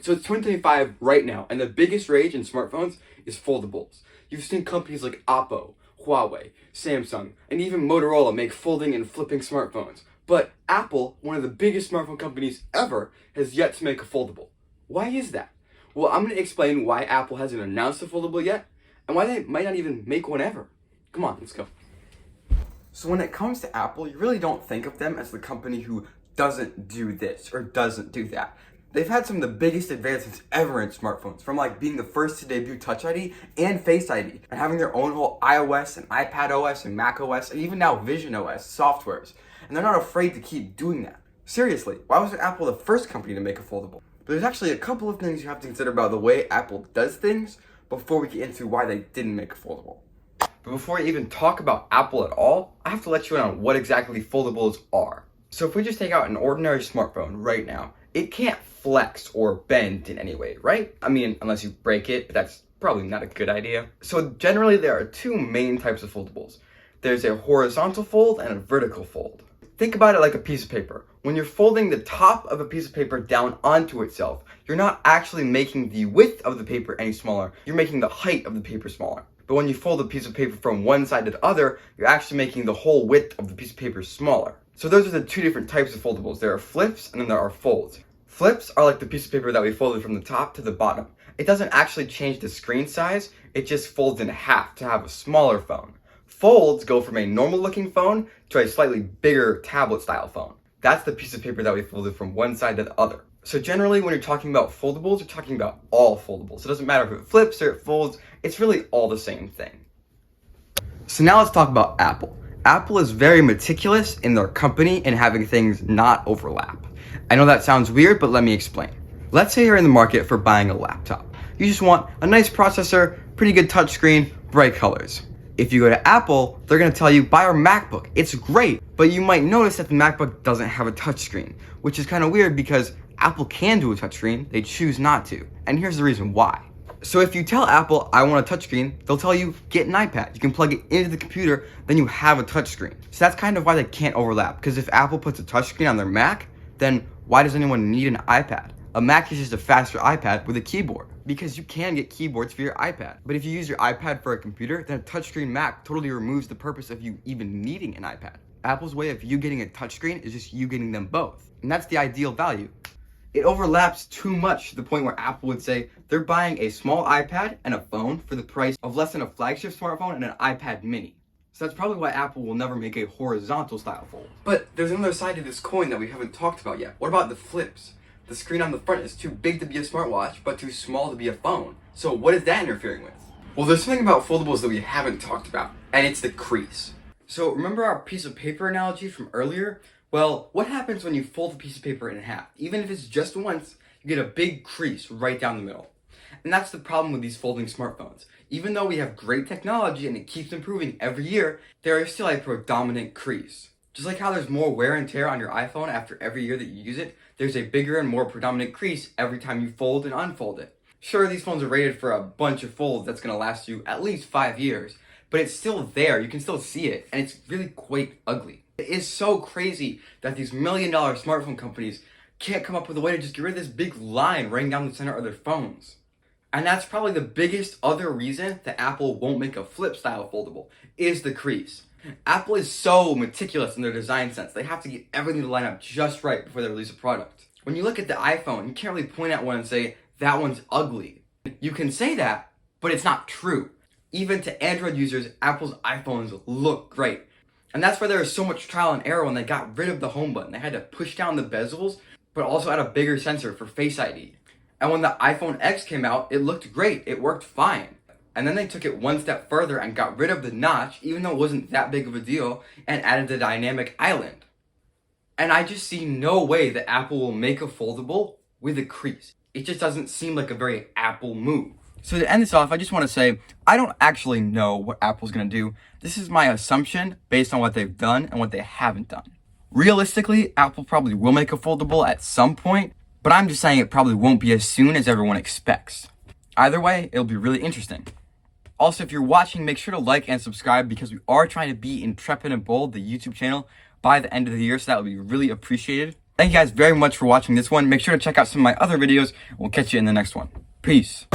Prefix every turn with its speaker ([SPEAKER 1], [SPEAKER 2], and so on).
[SPEAKER 1] So it's 2025 right now, and the biggest rage in smartphones is foldables. You've seen companies like Oppo, Huawei, Samsung, and even Motorola make folding and flipping smartphones. But Apple, one of the biggest smartphone companies ever, has yet to make a foldable. Why is that? Well, I'm going to explain why Apple hasn't announced a foldable yet, and why they might not even make one ever. Come on, let's go. So when it comes to Apple, you really don't think of them as the company who doesn't do this or doesn't do that. They've had some of the biggest advancements ever in smartphones, from like being the first to debut Touch ID and Face ID, and having their own whole iOS and iPad OS and Mac OS, and even now Vision OS softwares. And they're not afraid to keep doing that. Seriously, why wasn't Apple the first company to make a foldable? But there's actually a couple of things you have to consider about the way Apple does things before we get into why they didn't make a foldable. But before I even talk about Apple at all, I have to let you in on what exactly foldables are. So if we just take out an ordinary smartphone right now, it can't flex or bend in any way, right? I mean, unless you break it, but that's probably not a good idea. So generally there are two main types of foldables. There's a horizontal fold and a vertical fold. Think about it like a piece of paper. When you're folding the top of a piece of paper down onto itself, you're not actually making the width of the paper any smaller, you're making the height of the paper smaller. But when you fold a piece of paper from one side to the other, you're actually making the whole width of the piece of paper smaller. So those are the two different types of foldables. There are flips and then there are folds. Flips are like the piece of paper that we folded from the top to the bottom. It doesn't actually change the screen size, it just folds in half to have a smaller phone. Folds go from a normal looking phone to a slightly bigger tablet style phone. That's the piece of paper that we folded from one side to the other. So generally when you're talking about foldables, you're talking about all foldables. It doesn't matter if it flips or it folds, it's really all the same thing. So now let's talk about Apple. Apple is very meticulous in their company and having things not overlap. I know that sounds weird, but let me explain. Let's say you're in the market for buying a laptop. You just want a nice processor, pretty good touchscreen, bright colors. If you go to Apple, they're going to tell you, buy our MacBook. It's great, but you might notice that the MacBook doesn't have a touchscreen, which is kind of weird because Apple can do a touchscreen, they choose not to. And here's the reason why. So if you tell Apple, I want a touchscreen, they'll tell you, get an iPad. You can plug it into the computer, then you have a touchscreen. So that's kind of why they can't overlap, because if Apple puts a touchscreen on their Mac, then why does anyone need an iPad? A Mac is just a faster iPad with a keyboard, because you can get keyboards for your iPad. But if you use your iPad for a computer, then a touchscreen Mac totally removes the purpose of you even needing an iPad. Apple's way of you getting a touchscreen is just you getting them both. And that's the ideal value. It overlaps too much to the point where Apple would say they're buying a small iPad and a phone for the price of less than a flagship smartphone and an iPad mini. So that's probably why Apple will never make a horizontal style fold. But there's another side to this coin that we haven't talked about yet. What about the flips? The screen on the front is too big to be a smartwatch, but too small to be a phone. So what is that interfering with? Well, there's something about foldables that we haven't talked about, and it's the crease. So remember our piece of paper analogy from earlier? Well, what happens when you fold a piece of paper in half? Even if it's just once, you get a big crease right down the middle. And that's the problem with these folding smartphones. Even though we have great technology and it keeps improving every year, there is still a predominant crease. Just like how there's more wear and tear on your iPhone after every year that you use it, there's a bigger and more predominant crease every time you fold and unfold it. Sure, these phones are rated for a bunch of folds that's going to last you at least 5 years, but it's still there, you can still see it, and it's really quite ugly. It is so crazy that these million-dollar smartphone companies can't come up with a way to just get rid of this big line running down the center of their phones. And that's probably the biggest other reason that Apple won't make a flip-style foldable, is the crease. Apple is so meticulous in their design sense, they have to get everything to line up just right before they release a product. When you look at the iPhone, you can't really point at one and say, that one's ugly. You can say that, but it's not true. Even to Android users, Apple's iPhones look great. And that's why there was so much trial and error when they got rid of the home button. They had to push down the bezels, but also add a bigger sensor for Face ID. And when the iPhone X came out, it looked great, it worked fine. And then they took it one step further and got rid of the notch, even though it wasn't that big of a deal, and added the dynamic island. And I just see no way that Apple will make a foldable with a crease. It just doesn't seem like a very Apple move. So to end this off, I just want to say, I don't actually know what Apple's going to do. This is my assumption based on what they've done and what they haven't done. Realistically, Apple probably will make a foldable at some point, but I'm just saying it probably won't be as soon as everyone expects. Either way, it'll be really interesting. Also, if you're watching, make sure to like and subscribe because we are trying to be Intrepid and Bold, the YouTube channel, by the end of the year, so that would be really appreciated. Thank you guys very much for watching this one. Make sure to check out some of my other videos. We'll catch you in the next one. Peace.